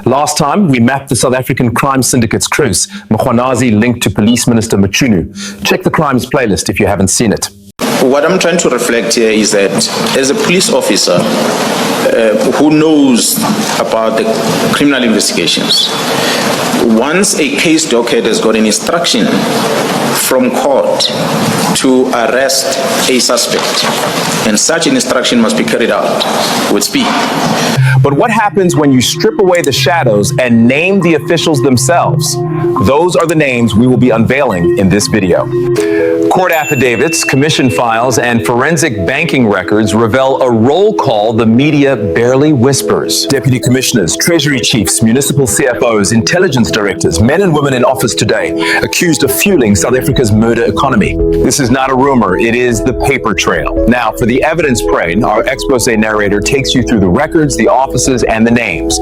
Last time, we mapped the South African crime syndicate's crews, Mkhwanazi linked to Police Minister Mchunu. Check the crimes playlist if you haven't seen it. What I'm trying to reflect here is that as a police officer who knows about the criminal investigations, once a case docket has got an instruction from court to arrest a suspect, and such an instruction must be carried out with speed. But what happens when you strip away the shadows and name the officials themselves? Those are the names we will be unveiling in this video. Court affidavits, commission files, and forensic banking records reveal a roll call the media barely whispers. Deputy commissioners, treasury chiefs, municipal CFOs, intelligence directors, men and women in office today, accused of fueling South Africa's murder economy. This is not a rumor, it is the paper trail. Now, for the evidence parade, our exposé narrator takes you through the records, the offices, and the names.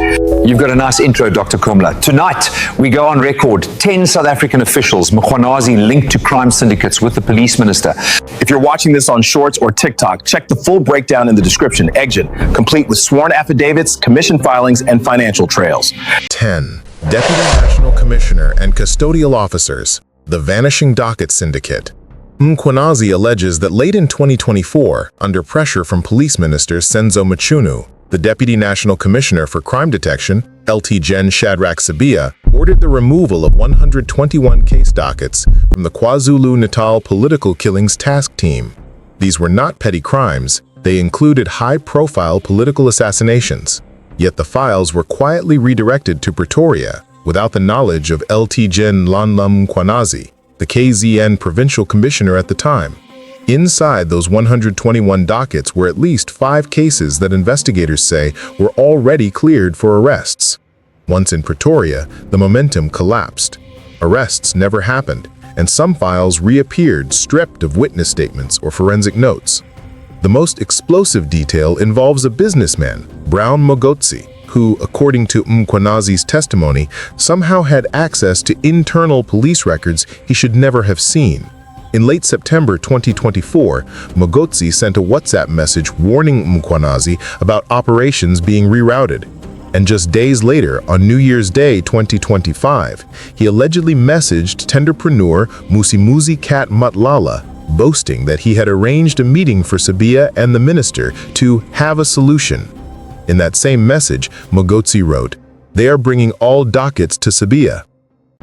You've got a nice intro, Dr. Kumla. Tonight, we go on record, 10 South African officials, Mkhwanazi linked to crime syndicates with the police minister. If you're watching this on Shorts or TikTok, check the full breakdown in the description, Exit, complete with sworn affidavits, commission filings, and financial trails. 10. Deputy National Commissioner and Custodial Officers, the Vanishing Docket Syndicate. Mkhwanazi alleges that late in 2024, under pressure from Police Minister Senzo Mchunu, the Deputy National Commissioner for Crime Detection, LT Gen Shadrack Sibiya, ordered the removal of 121 case dockets from the KwaZulu-Natal Political Killings Task Team. These were not petty crimes, they included high-profile political assassinations. Yet the files were quietly redirected to Pretoria without the knowledge of LT Gen Mkhwanazi, the KZN Provincial Commissioner at the time. Inside those 121 dockets were at least 5 cases that investigators say were already cleared for arrests. Once in Pretoria, the momentum collapsed. Arrests never happened, and some files reappeared stripped of witness statements or forensic notes. The most explosive detail involves a businessman, Brown Mogotsi, who, according to Mkhwanazi's testimony, somehow had access to internal police records he should never have seen. In late September 2024, Mogotsi sent a WhatsApp message warning Mkhwanazi about operations being rerouted. And just days later, on New Year's Day 2025, he allegedly messaged tenderpreneur Musimuzi Kat Matlala, boasting that he had arranged a meeting for Sibiya and the minister to have a solution. In that same message, Mogotsi wrote, "They are bringing all dockets to Sibiya."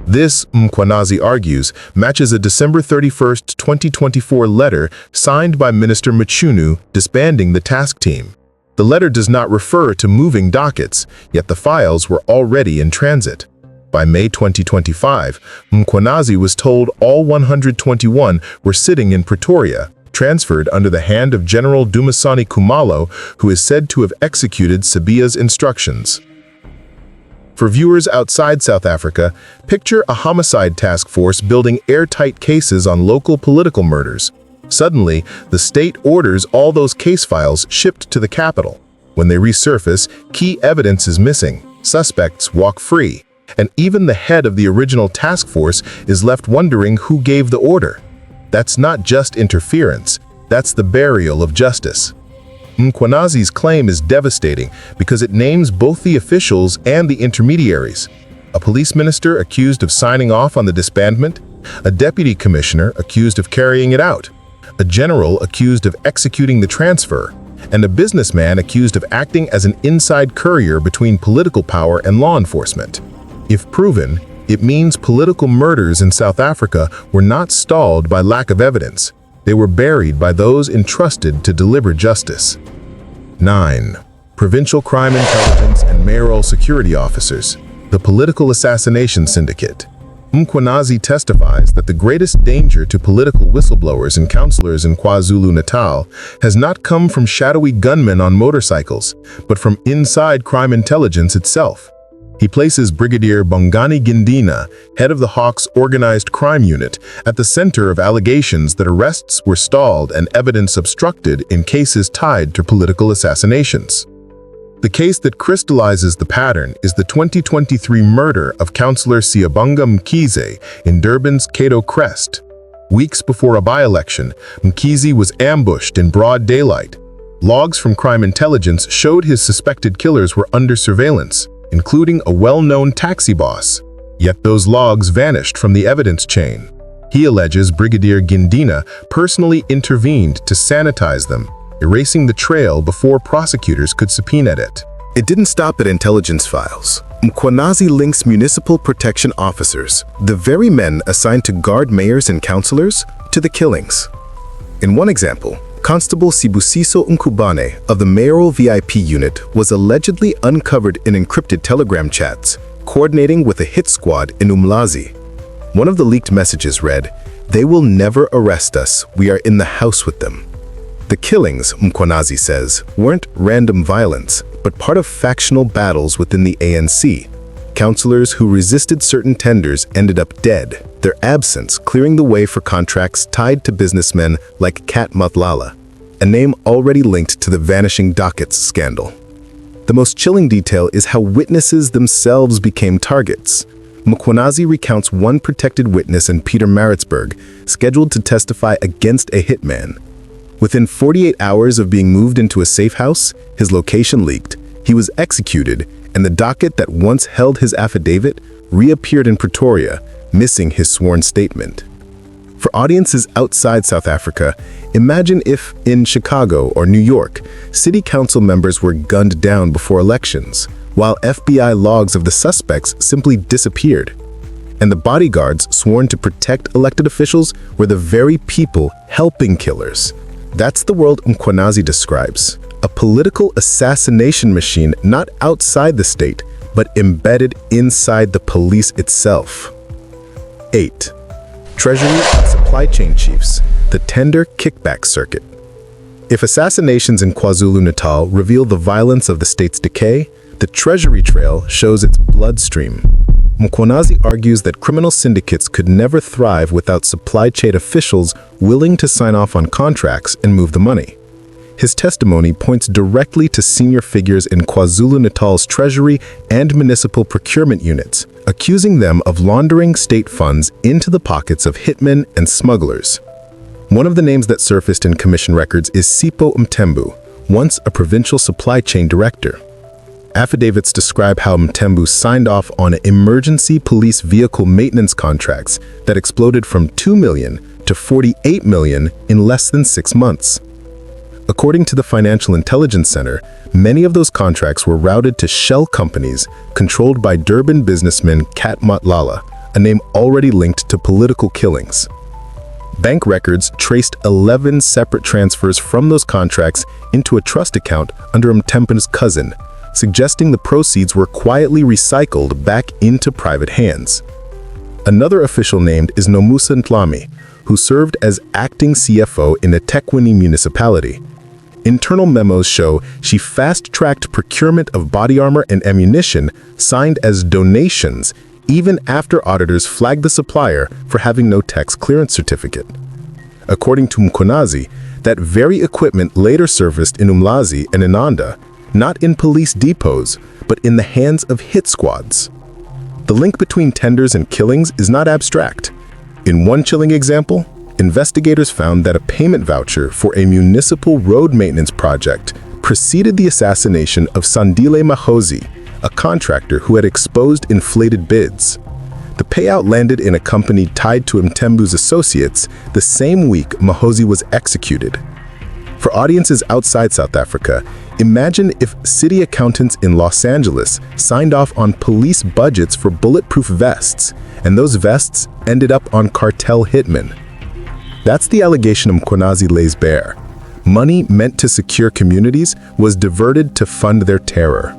This, Mkhwanazi argues, matches a December 31, 2024 letter signed by Minister Mchunu disbanding the task team. The letter does not refer to moving dockets, yet the files were already in transit. By May 2025, Mkhwanazi was told all 121 were sitting in Pretoria, transferred under the hand of General Dumisani Khumalo, who is said to have executed Sibiya's instructions. For viewers outside South Africa, picture a homicide task force building airtight cases on local political murders. Suddenly, the state orders all those case files shipped to the capital. When they resurface, key evidence is missing, suspects walk free, and even the head of the original task force is left wondering who gave the order. That's not just interference, that's the burial of justice. Mkhwanazi's claim is devastating because it names both the officials and the intermediaries. A police minister accused of signing off on the disbandment, a deputy commissioner accused of carrying it out, a general accused of executing the transfer, and a businessman accused of acting as an inside courier between political power and law enforcement. If proven, it means political murders in South Africa were not stalled by lack of evidence. They were buried by those entrusted to deliver justice. 9. Provincial Crime Intelligence and Mayoral Security Officers, the Political Assassination Syndicate. Mkhwanazi testifies that the greatest danger to political whistleblowers and councillors in KwaZulu-Natal has not come from shadowy gunmen on motorcycles, but from inside crime intelligence itself. He places Brigadier Bongani Gindina, head of the Hawks Organized Crime Unit, at the center of allegations that arrests were stalled and evidence obstructed in cases tied to political assassinations. The case that crystallizes the pattern is the 2023 murder of Councillor Siyabonga Mkhize in Durban's Cato Crest. Weeks before a by-election, Mkhize was ambushed in broad daylight. Logs from crime intelligence showed his suspected killers were under surveillance. including a well-known taxi boss. Yet those logs vanished from the evidence chain. He alleges Brigadier Gindina personally intervened to sanitize them, erasing the trail before prosecutors could subpoena it. It didn't stop at intelligence files. Mkhwanazi links municipal protection officers, the very men assigned to guard mayors and councillors, to the killings. In one example, Constable Sibusiso Nkubane of the mayoral VIP unit was allegedly uncovered in encrypted telegram chats, coordinating with a hit squad in Mkhwanazi. One of the leaked messages read, "They will never arrest us, we are in the house with them." The killings, Mkhwanazi says, weren't random violence, but part of factional battles within the ANC. Councillors who resisted certain tenders ended up dead, their absence clearing the way for contracts tied to businessmen like Kat Matlala, a name already linked to the vanishing dockets scandal. The most chilling detail is how witnesses themselves became targets. Mkhwanazi recounts one protected witness in Peter Maritzburg, scheduled to testify against a hitman. Within 48 hours of being moved into a safe house, his location leaked, he was executed, and the docket that once held his affidavit reappeared in Pretoria, missing his sworn statement. For audiences outside South Africa, imagine if, in Chicago or New York, city council members were gunned down before elections, while FBI logs of the suspects simply disappeared. And the bodyguards sworn to protect elected officials were the very people helping killers. That's the world Mkhwanazi describes, a political assassination machine not outside the state, but embedded inside the police itself. 8. Treasury and supply chain chiefs, the tender kickback circuit. If assassinations in KwaZulu-Natal reveal the violence of the state's decay, the Treasury trail shows its bloodstream. Mkhwanazi argues that criminal syndicates could never thrive without supply chain officials willing to sign off on contracts and move the money. His testimony points directly to senior figures in KwaZulu-Natal's Treasury and municipal procurement units, accusing them of laundering state funds into the pockets of hitmen and smugglers. One of the names that surfaced in commission records is Sipho Mthembu, once a provincial supply chain director. Affidavits describe how Mthembu signed off on emergency police vehicle maintenance contracts that exploded from 2 million to 48 million in less than 6 months. According to the Financial Intelligence Center, many of those contracts were routed to shell companies controlled by Durban businessman Kat Matlala, a name already linked to political killings. Bank records traced 11 separate transfers from those contracts into a trust account under Mthembu's cousin, suggesting the proceeds were quietly recycled back into private hands. Another official named is Nomusa Ntlami, who served as acting CFO in eThekwini municipality. Internal memos show she fast-tracked procurement of body armor and ammunition signed as donations even after auditors flagged the supplier for having no tax clearance certificate. According to Mkhwanazi, that very equipment later surfaced in Mkhwanazi and Inanda, not in police depots, but in the hands of hit squads. The link between tenders and killings is not abstract. In one chilling example, investigators found that a payment voucher for a municipal road maintenance project preceded the assassination of Sandile Mahozi, a contractor who had exposed inflated bids. The payout landed in a company tied to Mthembu's associates the same week Mahozi was executed. For audiences outside South Africa, imagine if city accountants in Los Angeles signed off on police budgets for bulletproof vests, and those vests ended up on cartel hitmen. That's the allegation Mkhwanazi lays bare. Money meant to secure communities was diverted to fund their terror.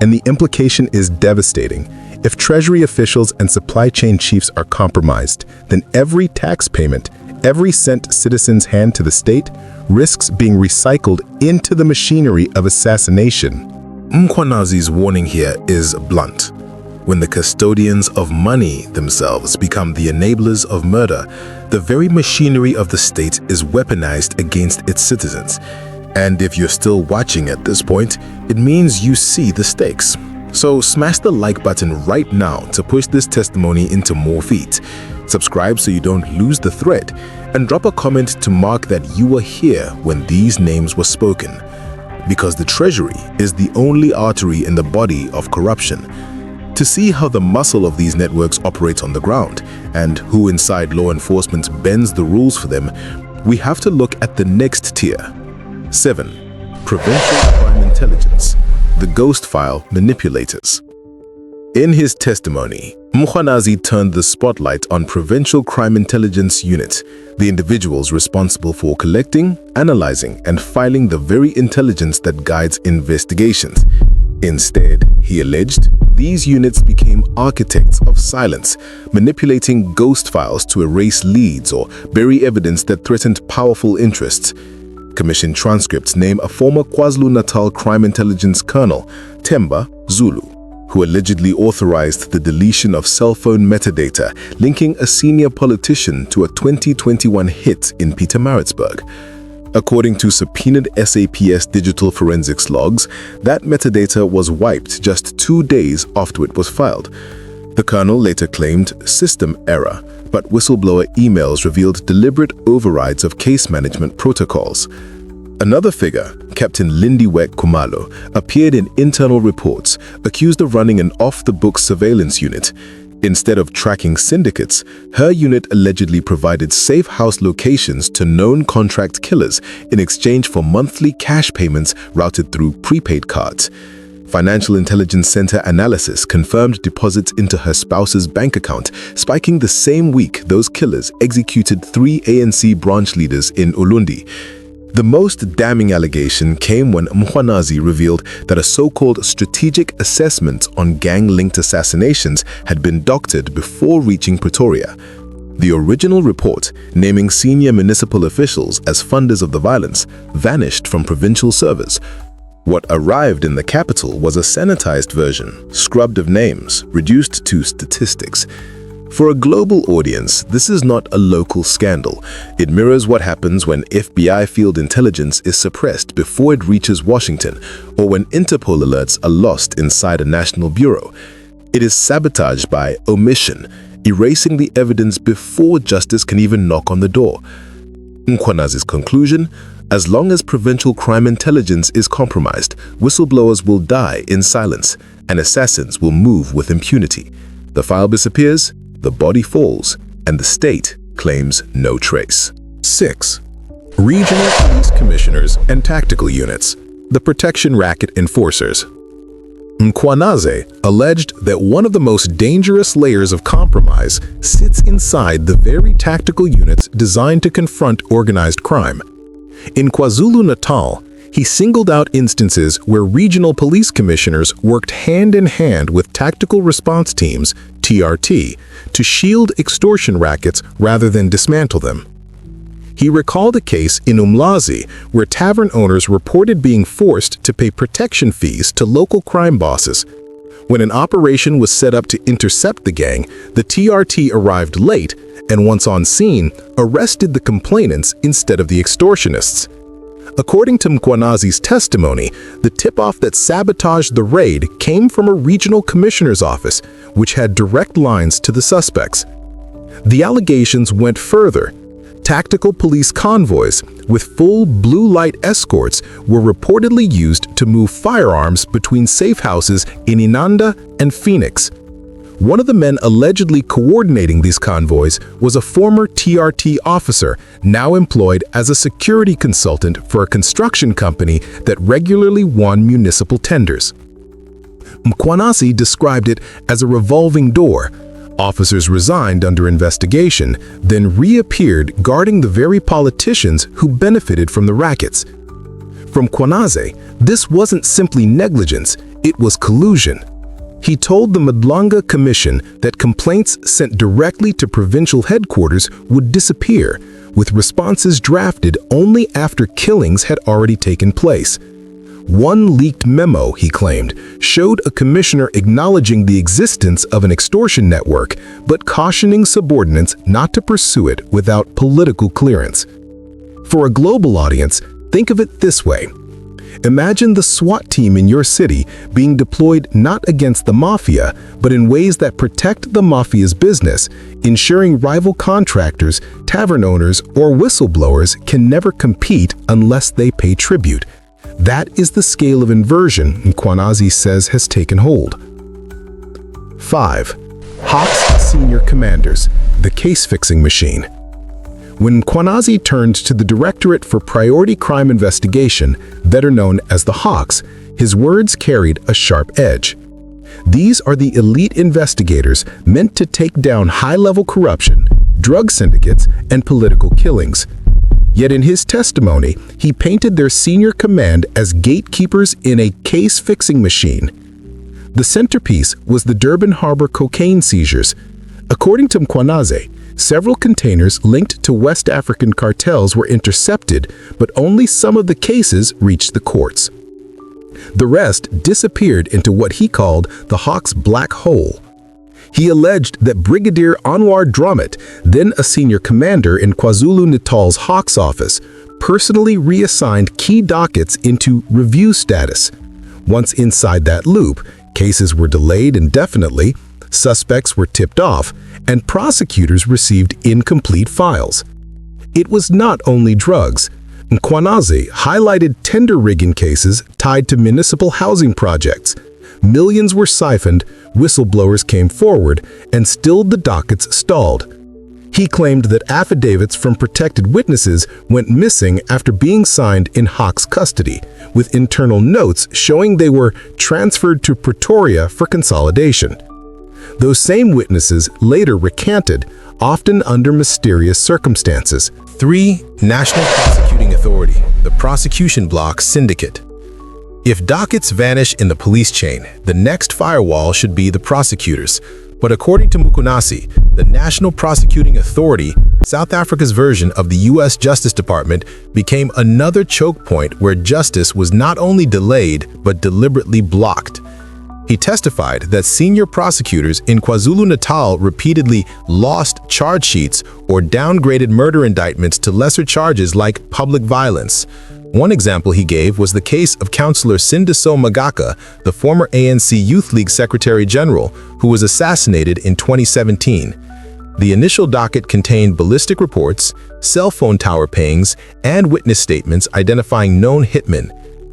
And the implication is devastating. If Treasury officials and supply chain chiefs are compromised, then every tax payment, every cent citizens hand to the state, risks being recycled into the machinery of assassination. Mkhwanazi's warning here is blunt. When the custodians of money themselves become the enablers of murder, the very machinery of the state is weaponized against its citizens. And if you're still watching at this point, it means you see the stakes. So smash the like button right now to push this testimony into more feet. Subscribe so you don't lose the thread, and drop a comment to mark that you were here when these names were spoken. because the Treasury is the only artery in the body of corruption. To see how the muscle of these networks operates on the ground and who inside law enforcement bends the rules for them, we have to look at the next tier. 7. Provincial Crime Intelligence, the Ghost File Manipulators. In his testimony, Mkhwanazi turned the spotlight on Provincial Crime Intelligence Unit, the individuals responsible for collecting, analyzing, and filing the very intelligence that guides investigations. Instead, he alleged, these units became architects of silence, manipulating ghost files to erase leads or bury evidence that threatened powerful interests. Commission transcripts name a former KwaZulu-Natal crime intelligence colonel, Temba Zulu, who allegedly authorized the deletion of cell phone metadata linking a senior politician to a 2021 hit in Pietermaritzburg. According to subpoenaed SAPS digital forensics logs, that metadata was wiped just 2 days after it was filed. The colonel later claimed system error, but whistleblower emails revealed deliberate overrides of case management protocols. Another figure, Captain Lindiwe Khumalo, appeared in internal reports, accused of running an off-the-books surveillance unit. Instead of tracking syndicates, her unit allegedly provided safe house locations to known contract killers in exchange for monthly cash payments routed through prepaid cards. Financial Intelligence Center analysis confirmed deposits into her spouse's bank account, spiking the same week those killers executed 3 ANC branch leaders in Ulundi. The most damning allegation came when Mkhwanazi revealed that a so-called strategic assessment on gang-linked assassinations had been doctored before reaching Pretoria. The original report, naming senior municipal officials as funders of the violence, vanished from provincial servers. What arrived in the capital was a sanitized version, scrubbed of names, reduced to statistics. For a global audience, this is not a local scandal. It mirrors what happens when FBI field intelligence is suppressed before it reaches Washington, or when Interpol alerts are lost inside a national bureau. It is sabotage by omission, erasing the evidence before justice can even knock on the door. Mkhwanazi's conclusion: as long as provincial crime intelligence is compromised, whistleblowers will die in silence, and assassins will move with impunity. The file disappears, the body falls, and the state claims no trace. 6. Regional Police Commissioners and Tactical Units, the Protection Racket Enforcers. Mkhwanazi alleged that one of the most dangerous layers of compromise sits inside the very tactical units designed to confront organized crime. In KwaZulu-Natal, he singled out instances where regional police commissioners worked hand-in-hand with tactical response teams, TRT, to shield extortion rackets rather than dismantle them. He recalled a case in Umlazi where tavern owners reported being forced to pay protection fees to local crime bosses. When an operation was set up to intercept the gang, the TRT arrived late and, once on scene, arrested the complainants instead of the extortionists. According to Mkhwanazi's testimony, the tip-off that sabotaged the raid came from a regional commissioner's office, which had direct lines to the suspects. The allegations went further. Tactical police convoys with full blue light escorts were reportedly used to move firearms between safe houses in Inanda and Phoenix. One of the men allegedly coordinating these convoys was a former TRT officer now employed as a security consultant for a construction company that regularly won municipal tenders. Mkhwanazi described it as a revolving door. Officers resigned under investigation, then reappeared guarding the very politicians who benefited from the rackets. From Mkhwanazi, this wasn't simply negligence, it was collusion. He told the Madlanga Commission that complaints sent directly to provincial headquarters would disappear, with responses drafted only after killings had already taken place. One leaked memo, he claimed, showed a commissioner acknowledging the existence of an extortion network, but cautioning subordinates not to pursue it without political clearance. For a global audience, think of it this way. Imagine the SWAT team in your city being deployed not against the mafia, but in ways that protect the mafia's business, ensuring rival contractors, tavern owners, or whistleblowers can never compete unless they pay tribute. That is the scale of inversion Mkhwanazi says has taken hold. 5. Hawks Senior Commanders, the case-fixing machine. When Mkhwanazi turned to the Directorate for Priority Crime Investigation, better known as the Hawks, his words carried a sharp edge. These are the elite investigators meant to take down high-level corruption, drug syndicates, and political killings. Yet in his testimony, he painted their senior command as gatekeepers in a case-fixing machine. The centerpiece was the Durban Harbor cocaine seizures. According to Mkhwanazi, several containers linked to West African cartels were intercepted, but only some of the cases reached the courts. The rest disappeared into what he called the Hawks' black hole. He alleged that Brigadier Anwar Drummett, then a senior commander in KwaZulu-Natal's Hawks office, personally reassigned key dockets into review status. Once inside that loop, cases were delayed indefinitely, suspects were tipped off, and prosecutors received incomplete files. It was not only drugs. Mkhwanazi highlighted tender rigging cases tied to municipal housing projects. Millions were siphoned, whistleblowers came forward, and still the dockets stalled. He claimed that affidavits from protected witnesses went missing after being signed in Hawks' custody, with internal notes showing they were transferred to Pretoria for consolidation. Those same witnesses later recanted, often under mysterious circumstances. 3. National Prosecuting Authority, the prosecution bloc syndicate. If dockets vanish in the police chain, the next firewall should be the prosecutors. But according to Mkhwanazi, the National Prosecuting Authority, South Africa's version of the U.S. Justice Department, became another choke point where justice was not only delayed but deliberately blocked. He testified that senior prosecutors in KwaZulu-Natal repeatedly lost charge sheets or downgraded murder indictments to lesser charges like public violence. One example he gave was the case of Councillor Sindiso Magaka, the former ANC Youth League Secretary General, who was assassinated in 2017. The initial docket contained ballistic reports, cell phone tower pings, and witness statements identifying known hitmen.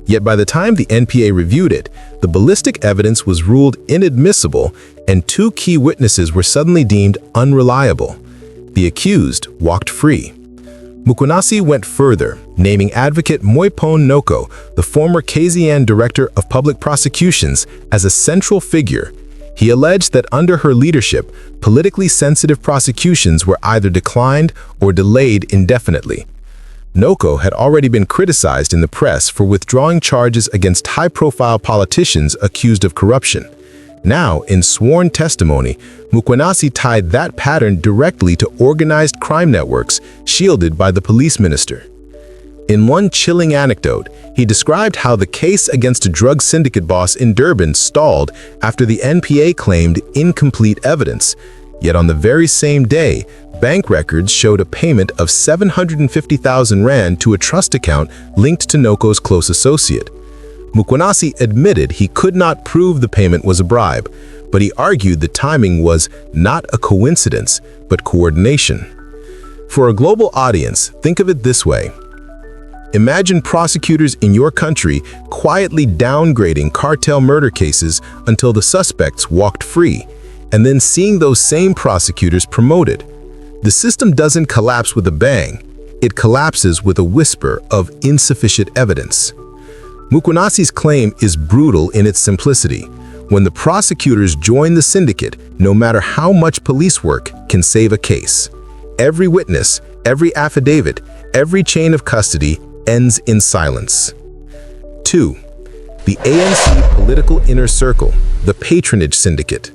Yet by the time the NPA reviewed it, the ballistic evidence was ruled inadmissible and 2 key witnesses were suddenly deemed unreliable. The accused walked free. Mkhwanazi went further, naming advocate Moipone Noko, the former KZN Director of Public Prosecutions, as a central figure. He alleged that under her leadership, politically sensitive prosecutions were either declined or delayed indefinitely. Noko had already been criticized in the press for withdrawing charges against high-profile politicians accused of corruption. Now, in sworn testimony, Mkhwanazi tied that pattern directly to organized crime networks shielded by the police minister. In one chilling anecdote, he described how the case against a drug syndicate boss in Durban stalled after the NPA claimed incomplete evidence. Yet on the very same day, bank records showed a payment of 750,000 rand to a trust account linked to Noko's close associate. Mkhwanazi admitted he could not prove the payment was a bribe, but he argued the timing was not a coincidence, but coordination. For a global audience, think of it this way. Imagine prosecutors in your country quietly downgrading cartel murder cases until the suspects walked free, and then seeing those same prosecutors promoted. The system doesn't collapse with a bang, it collapses with a whisper of insufficient evidence. Mkhwanazi's claim is brutal in its simplicity. When the prosecutors join the syndicate, no matter how much police work can save a case. Every witness, every affidavit, every chain of custody ends in silence. 2. The ANC political inner circle, the patronage syndicate.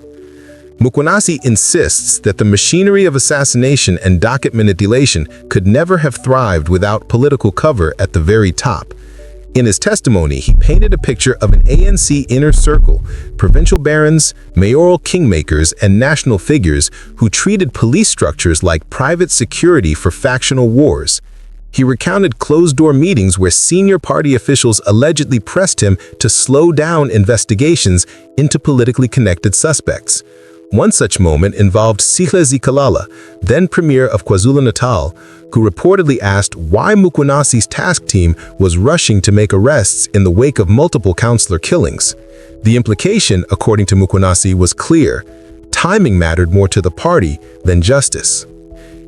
Mkhwanazi insists that the machinery of assassination and docket manipulation could never have thrived without political cover at the very top. In his testimony, he painted a picture of an ANC inner circle, provincial barons, mayoral kingmakers, and national figures who treated police structures like private security for factional wars. He recounted closed-door meetings where senior party officials allegedly pressed him to slow down investigations into politically connected suspects. One such moment involved Sihle Zikalala, then Premier of KwaZulu-Natal, who reportedly asked why Mkhwanazi's task team was rushing to make arrests in the wake of multiple councillor killings. The implication, according to Mkhwanazi, was clear. Timing mattered more to the party than justice.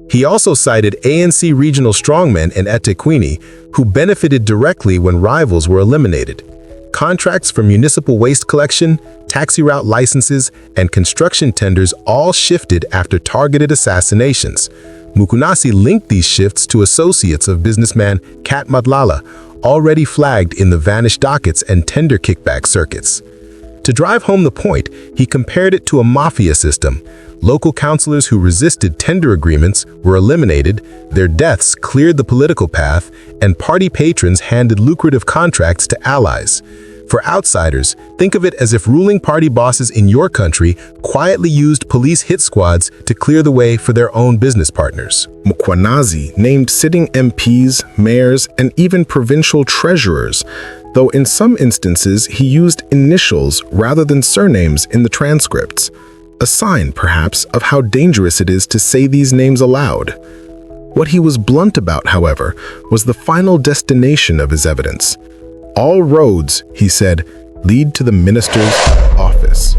He also cited ANC regional strongmen in eThekwini who benefited directly when rivals were eliminated. Contracts for municipal waste collection, taxi route licenses, and construction tenders all shifted after targeted assassinations. Mkhwanazi linked these shifts to associates of businessman Kat Madlala, already flagged in the vanished dockets and tender kickback circuits. To drive home the point, he compared it to a mafia system. Local councillors who resisted tender agreements were eliminated, their deaths cleared the political path, and party patrons handed lucrative contracts to allies. For outsiders, think of it as if ruling party bosses in your country quietly used police hit squads to clear the way for their own business partners. Mkhwanazi named sitting MPs, mayors, and even provincial treasurers, though in some instances he used initials rather than surnames in the transcripts. A sign, perhaps, of how dangerous it is to say these names aloud. What he was blunt about, however, was the final destination of his evidence. All roads, he said, lead to the minister's office.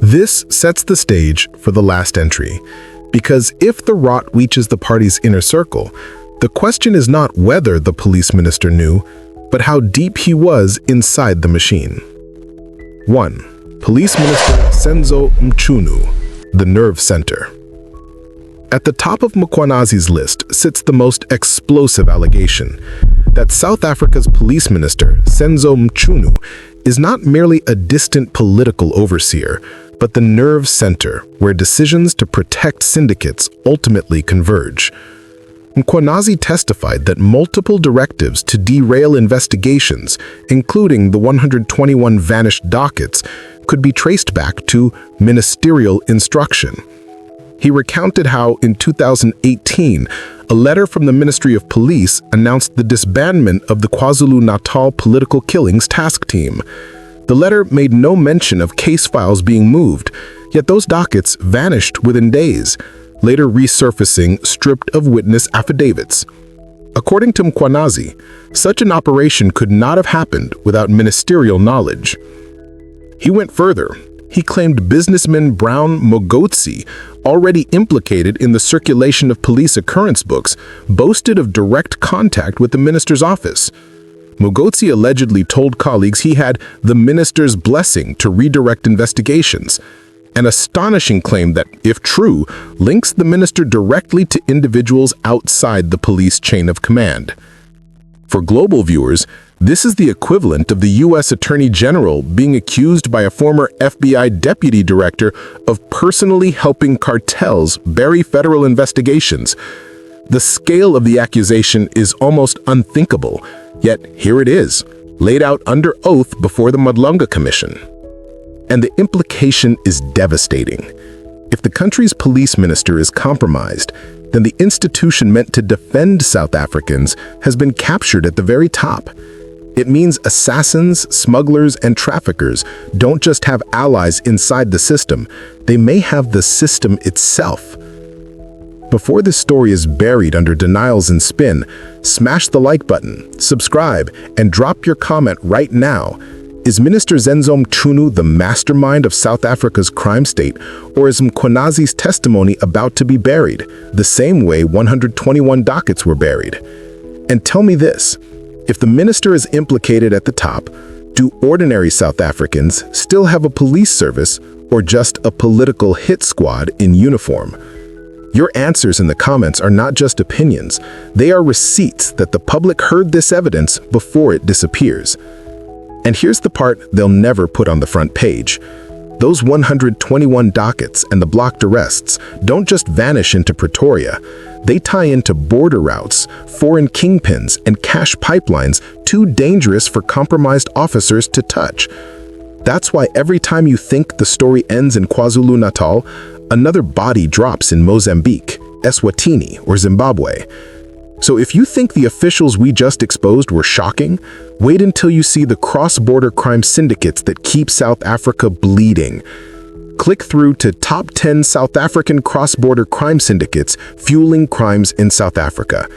This sets the stage for the last entry, because if the rot reaches the party's inner circle, the question is not whether the police minister knew, but how deep he was inside the machine. 1. Police Minister Senzo Mchunu, the nerve center. At the top of Mkhwanazi's list sits the most explosive allegation, that South Africa's police minister, Senzo Mchunu, is not merely a distant political overseer, but the nerve center where decisions to protect syndicates ultimately converge. Mkhwanazi testified that multiple directives to derail investigations, including the 121 vanished dockets, could be traced back to ministerial instruction. He recounted how, in 2018, a letter from the Ministry of Police announced the disbandment of the KwaZulu-Natal Political Killings Task Team. The letter made no mention of case files being moved, yet those dockets vanished within days, later resurfacing stripped of witness affidavits. According to Mkhwanazi, such an operation could not have happened without ministerial knowledge. He went further. He claimed businessman Brown Mogotsi, already implicated in the circulation of police occurrence books, boasted of direct contact with the minister's office. Mogotsi allegedly told colleagues he had the minister's blessing to redirect investigations, an astonishing claim that, if true, links the minister directly to individuals outside the police chain of command. For global viewers, this is the equivalent of the U.S. Attorney General being accused by a former FBI deputy director of personally helping cartels bury federal investigations. The scale of the accusation is almost unthinkable, yet here it is, laid out under oath before the Madlunga Commission. And the implication is devastating. If the country's police minister is compromised, then the institution meant to defend South Africans has been captured at the very top. It means assassins, smugglers, and traffickers don't just have allies inside the system, they may have the system itself. Before this story is buried under denials and spin, smash the like button, subscribe, and drop your comment right now. Is Minister Senzo Mchunu the mastermind of South Africa's crime state, or is Mkhwanazi's testimony about to be buried, the same way 121 dockets were buried? And tell me this, if the minister is implicated at the top, do ordinary South Africans still have a police service or just a political hit squad in uniform? Your answers in the comments are not just opinions, they are receipts that the public heard this evidence before it disappears. And here's the part they'll never put on the front page. Those 121 dockets and the blocked arrests don't just vanish into Pretoria. They tie into border routes, foreign kingpins, and cash pipelines too dangerous for compromised officers to touch. That's why every time you think the story ends in KwaZulu-Natal, another body drops in Mozambique, Eswatini, or Zimbabwe. So if you think the officials we just exposed were shocking, wait until you see the cross-border crime syndicates that keep South Africa bleeding. Click through to Top 10 South African Cross-Border Crime Syndicates Fueling Crimes in South Africa.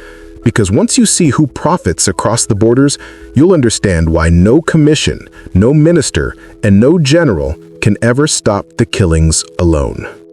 Because once you see who profits across the borders, you'll understand why no commission, no minister, and no general can ever stop the killings alone.